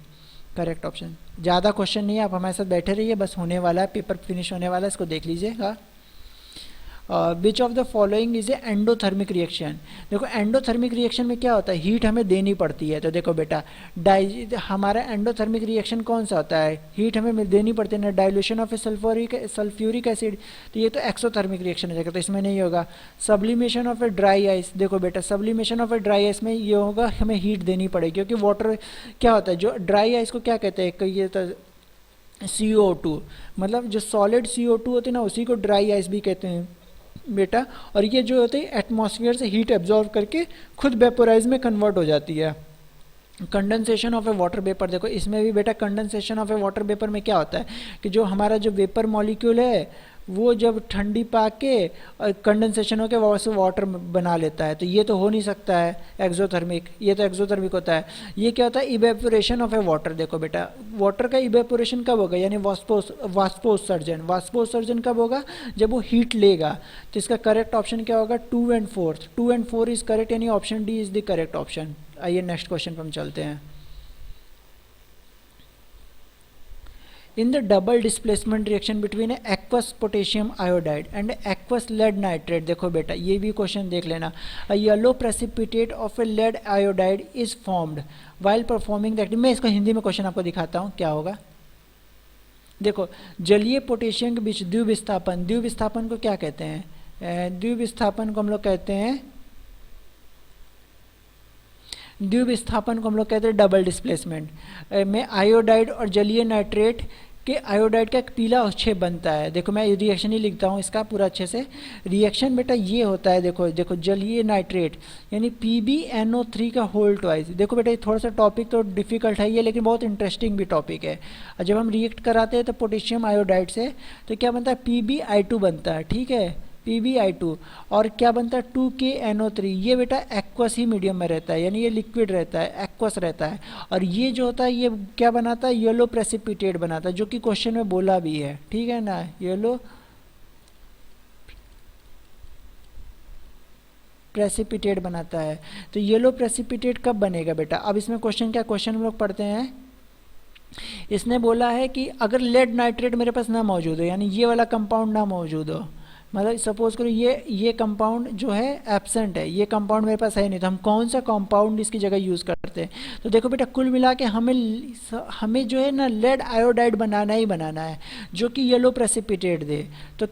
S1: करेक्ट ऑप्शन। ज़्यादा क्वेश्चन नहीं है, आप हमारे साथ बैठे रहिए, बस होने वाला है, पेपर फिनिश होने वाला है, इसको देख लीजिएगा। विच of the following is a endothermic reaction. देखो एंडोथर्मिक रिएक्शन में क्या होता है? हीट हमें देनी पड़ती है। तो देखो बेटा हमारा एंडोथर्मिक रिएक्शन कौन सा होता है? हीट हमें देनी पड़ती है ना, dilution of A sulphuric acid. तो ये तो एक्सोथर्मिक रिएक्शन हो जाएगा, तो इसमें नहीं होगा। Sublimation of a dry ice, देखो बेटा sublimation of a dry ice में ये होगा, हमें हीट देनी पड़ेगी, क्योंकि वाटर क्या होता है, जो ड्राई आइस को क्या कहते हैं, ये तो CO2, मतलब जो सॉलिड CO2 होते हैं ना उसी को ड्राई आइस भी कहते हैं बेटा। और ये जो होते हैं एटमॉस्फेयर से हीट एब्जॉर्व करके खुद वेपोराइज में कन्वर्ट हो जाती है। Condensation of a water vapour, देखो इसमें भी बेटा condensation of a water vapour में क्या होता है कि जो हमारा जो वेपर मॉलिक्यूल है वो जब ठंडी पाके कंडेंसेशन होकर वहाँ से वाटर बना लेता है, तो ये तो हो नहीं सकता है एक्सोथर्मिक, ये तो एक्सोथर्मिक होता है। ये क्या होता है इवेपोरेशन ऑफ ए वाटर। देखो बेटा वाटर का इवेपोरेशन कब होगा, यानी वाष्पोत्सर्जन। वाष्पोत्सर्जन कब होगा, जब वो हीट लेगा। तो इसका करेक्ट ऑप्शन क्या होगा 2 and 4, 2 and 4 इज करेक्ट, यानी option D is the correct option. आइए नेक्स्ट क्वेश्चन पर हम चलते हैं। In the double displacement reaction between aqueous potassium iodide and aqueous lead nitrate, देखो बेटा ये भी क्वेश्चन देख लेना। A yellow precipitate of a lead iodide is formed while performing the activity। मैं इसको हिंदी में क्वेश्चन आपको दिखाता हूँ क्या होगा। देखो जलीय पोटेशियम के बीच द्विव विस्थापन, द्विव विस्थापन को क्या कहते हैं, द्विव विस्थापन को हम लोग कहते हैं, द्विव विस्थापन को हम लोग कहते हैं डबल डिस्प्लेसमेंट में आयोडाइड और जलीय नाइट्रेट के आयोडाइड का एक पीला अवक्षेप बनता है। देखो मैं रिएक्शन ही लिखता हूँ इसका पूरा अच्छे से। रिएक्शन बेटा ये होता है, देखो देखो जलीय नाइट्रेट यानी PbNO3 का होल ट्वाइस। देखो बेटा ये थोड़ा सा टॉपिक तो डिफिकल्ट है ये, लेकिन बहुत इंटरेस्टिंग भी टॉपिक है। और जब हम रिएक्ट कराते हैं तो पोटेशियम आयोडाइड से तो क्या बनता है PbI2 बनता है, ठीक है PbI2। और क्या बनता है 2KNO3। ये बेटा एक्वस ही मीडियम में रहता है, यानी ये लिक्विड रहता है, एक्वस रहता है। और ये जो होता है ये क्या बनाता है येलो प्रेसिपिटेट बनाता है, जो कि क्वेश्चन में बोला भी है, ठीक है ना, येलो प्रेसिपिटेट बनाता है। तो येलो प्रेसिपिटेट कब बनेगा बेटा, अब इसमें क्वेश्चन क्या, क्वेश्चन हम लोग पढ़ते हैं। इसने बोला है कि अगर लेड नाइट्रेट मेरे पास ना मौजूद हो, यानी ये वाला कंपाउंड ना मौजूद हो, मतलब सपोज करो ये कंपाउंड जो है एब्सेंट है, ये कंपाउंड मेरे पास है नहीं, तो हम कौन सा कंपाउंड इसकी जगह यूज़ करते हैं। तो देखो बेटा कुल मिला के हमें जो है ना लेड आयोडाइड बनाना ही बनाना है जो कि येलो प्रेसिपिटेट दे। तो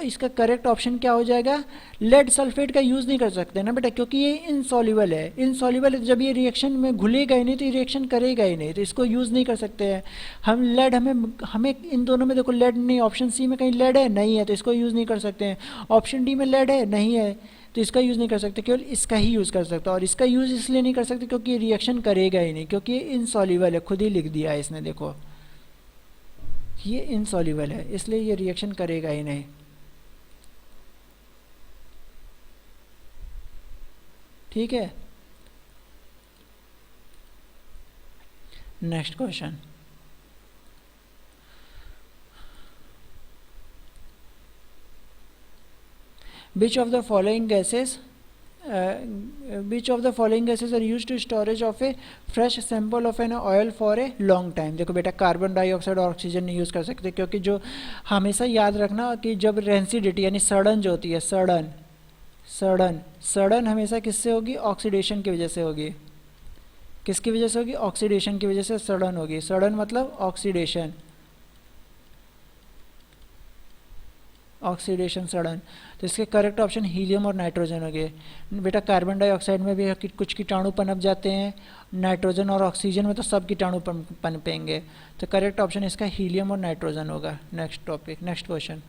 S1: इसका करेक्ट ऑप्शन क्या हो जाएगा, लेड सल्फेट का यूज़ नहीं कर सकते ना बेटा, क्योंकि ये इनसॉल्युबल है। इनसॉल्युबल है तो जब ये रिएक्शन में घुलेगा ही नहीं तो ये रिएक्शन करेगा ही नहीं, तो इसको यूज़ नहीं कर सकते हैं हम। लेड हमें इन दोनों में देखो लेड नहीं, ऑप्शन सी में कहीं लेड है नहीं है तो इसको यूज़ नहीं कर सकते हैं। ऑप्शन डी में लेड है नहीं है तो इसका यूज़ नहीं कर सकते, केवल इसका ही यूज़ कर सकते। और इसका यूज़ इसलिए नहीं कर सकते क्योंकि ये रिएक्शन करेगा ही नहीं, क्योंकि ये इनसॉल्युबल है, खुद ही लिख दिया है इसने, देखो ये इनसॉल्युबल है इसलिए ये रिएक्शन करेगा ही नहीं, ठीक है। Next question, which of the following gases are used to storage of a fresh sample of an oil for a long time। देखो बेटा कार्बन डाइऑक्साइड और ऑक्सीजन नहीं यूज़ कर सकते, क्योंकि जो हमेशा याद रखना कि जब रेंसिडिटी यानी सड़न जो होती है, सड़न हमेशा किससे होगी, ऑक्सीडेशन की वजह से होगी। किसकी वजह से होगी, ऑक्सीडेशन की वजह से सड़न होगी। सड़न मतलब ऑक्सीडेशन, ऑक्सीडेशन सड़न। तो इसके करेक्ट ऑप्शन हीलियम और नाइट्रोजन हो गए बेटा। कार्बन डाइऑक्साइड में भी कुछ कीटाणु पनप जाते हैं, नाइट्रोजन और ऑक्सीजन में तो सब कीटाणु पनपेंगे। तो करेक्ट ऑप्शन इसका हीलियम और नाइट्रोजन होगा। Next topic, next question,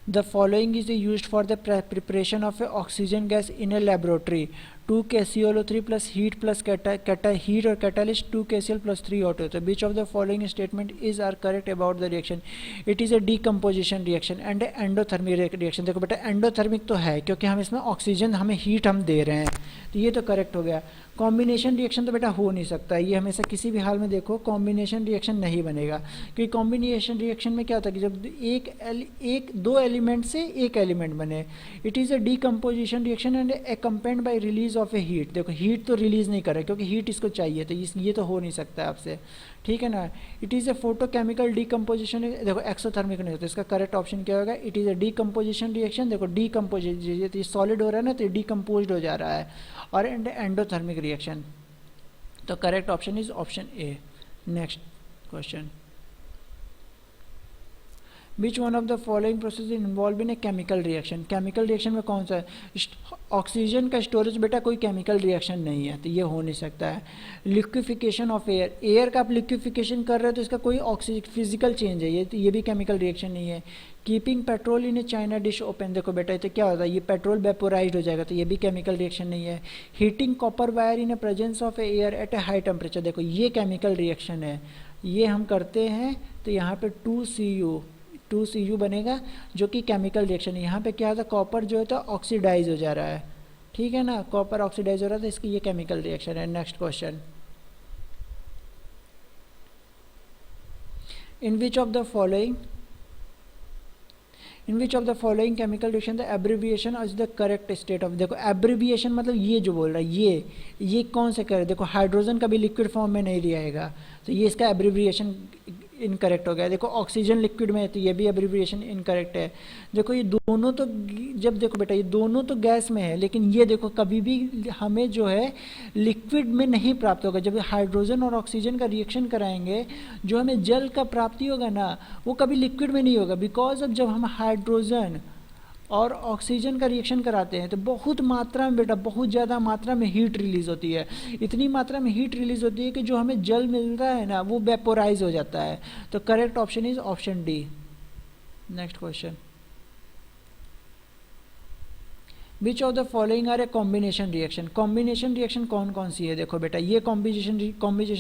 S1: the following is used for the preparation of a oxygen gas in a laboratory, 2KClO3 plus heat plus heat और कैटालिस्ट 2KCl प्लस 3O2। तो which of the following statement is are correct about the reaction, it is a decomposition reaction and endothermic reaction. देखो बेटा endothermic तो है क्योंकि हम इसमें oxygen हमें हीट हम दे रहे हैं, तो ये तो करेक्ट हो गया। कॉम्बिनेशन रिएक्शन तो बेटा हो नहीं सकता, ये हमेशा किसी भी हाल में देखो कॉम्बिनेशन रिएक्शन नहीं बनेगा, क्योंकि कॉम्बिनेशन रिएक्शन में क्या होता है कि जब दो एलिमेंट से एक एलिमेंट बने। It is a decomposition reaction and accompanied by release of a heat. देखो हीट तो रिलीज नहीं करे क्योंकि हीट इसको चाहिए, तो ये तो हो नहीं सकता आपसे, ठीक है ना। It is A photochemical decomposition, देखो एक्सोथर्मिक नहीं होता, इसका करेक्ट ऑप्शन क्या होगा, it is a decomposition reaction. देखो डीकम्पोजिशन तो सॉलिड हो रहा है ना, तो डीकम्पोज हो जा रहा है, और एंडोथर्मिक रिएक्शन। तो correct option is option A. Next question, which one of the following process involve in a chemical reaction, chemical reaction में कौन सा है, ऑक्सीजन का स्टोरेज बेटा कोई केमिकल रिएक्शन नहीं है, तो ये हो नहीं सकता है। लिक्विफिकेशन ऑफ एयर, एयर का आप लिक्विफिकेशन कर रहे हो तो इसका कोई फिजिकल चेंज है, ये भी केमिकल रिएक्शन नहीं है। Keeping petrol in A China dish open, देखो बेटा तो क्या होता है, ये पेट्रोल वेपोराइज्ड हो जाएगा, तो ये भी केमिकल रिएक्शन नहीं है। Heating copper wire in A presence of air at A high temperature, देखो ये केमिकल रिएक्शन है, ये हम करते हैं तो यहाँ पे 2Cu बनेगा जो कि केमिकल रिएक्शन है। यहाँ पे क्या होता है, कॉपर जो है तो ऑक्सीडाइज हो जा रहा है, ठीक है ना, कॉपर ऑक्सीडाइज हो रहा था, इसकी ये केमिकल रिएक्शन है। Next question, in which of the following chemical reaction the abbreviation is the correct state of, देखो एब्रिविएशन मतलब ये जो बोल रहा है ये कौन से करे, देखो हाइड्रोजन कभी लिक्विड फॉर्म में नहीं रहेगा, तो ये इसका एब्रिविएशन इनकरेक्ट हो गया। देखो ऑक्सीजन लिक्विड में है तो ये भी एब्रिविएशन इनकरेक्ट है। देखो ये दोनों तो, जब देखो बेटा ये दोनों तो गैस में है, लेकिन ये देखो कभी भी हमें जो है लिक्विड में नहीं प्राप्त होगा। जब हाइड्रोजन और ऑक्सीजन का रिएक्शन कराएंगे, जो हमें जल का प्राप्ति होगा ना, वो कभी लिक्विड में नहीं होगा, बिकॉज अब जब हम हाइड्रोजन और ऑक्सीजन का रिएक्शन कराते हैं तो बहुत मात्रा में बेटा, बहुत ज़्यादा मात्रा में हीट रिलीज होती है, इतनी मात्रा में हीट रिलीज होती है कि जो हमें जल मिल रहा है ना वो वेपोराइज हो जाता है। तो correct option is option D. Next question, which of the following are a combination reaction, combination reaction कौन कौन सी है, देखो बेटा ये कॉम्बिनेशन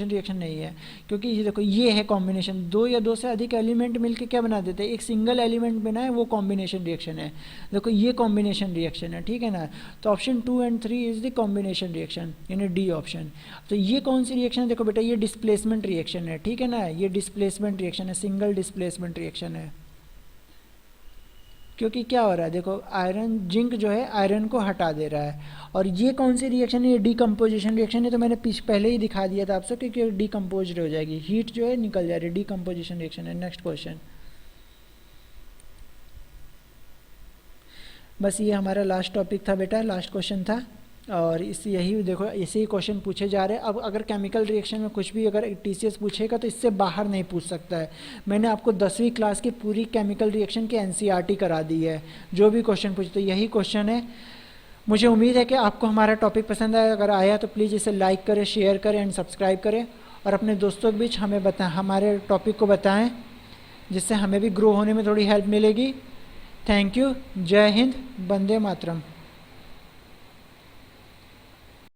S1: रिएक्शन नहीं है, क्योंकि ये देखो ये है कॉम्बिनेशन, दो या दो से अधिक एलिमेंट मिलके क्या बना देते हैं, एक सिंगल एलिमेंट बनाए, वो कॉम्बिनेशन रिएक्शन है। देखो ये कॉम्बिनेशन रिएक्शन है, ठीक है ना, तो option 2 and 3 is the combination reaction in D option. तो ये कौन सी रिएक्शन है, देखो बेटा ये डिस्प्लेसमेंट रिएक्शन है, ठीक है ना, ये डिस्प्लेसमेंट रिएक्शन है, सिंगल डिस्प्लेसमेंट रिएक्शन है। क्योंकि क्या हो रहा है, देखो आयरन जिंक जो है आयरन को हटा दे रहा है। और ये कौन सी रिएक्शन है, ये डीकम्पोजिशन रिएक्शन है, तो मैंने पहले ही दिखा दिया था आपसे क्योंकि डीकम्पोज हो जाएगी, हीट जो है निकल जा रही है, डीकम्पोजिशन रिएक्शन है। नेक्स्ट क्वेश्चन, बस ये हमारा लास्ट टॉपिक था बेटा, लास्ट क्वेश्चन था, और यही देखो ऐसे ही क्वेश्चन पूछे जा रहे हैं। अब अगर केमिकल रिएक्शन में कुछ भी अगर टीसीएस पूछेगा तो इससे बाहर नहीं पूछ सकता है। मैंने आपको 10वीं क्लास की पूरी केमिकल रिएक्शन की एनसीईआरटी करा दी है, जो भी क्वेश्चन पूछे तो यही क्वेश्चन है। मुझे उम्मीद है कि आपको हमारा टॉपिक पसंद आया, अगर आया तो प्लीज़ इसे लाइक करें, शेयर करें एंड सब्सक्राइब करें, और अपने दोस्तों के बीच हमें बताएं, हमारे टॉपिक को बताएं, जिससे हमें भी ग्रो होने में थोड़ी हेल्प मिलेगी। थैंक यू, जय हिंद, वंदे मातरम।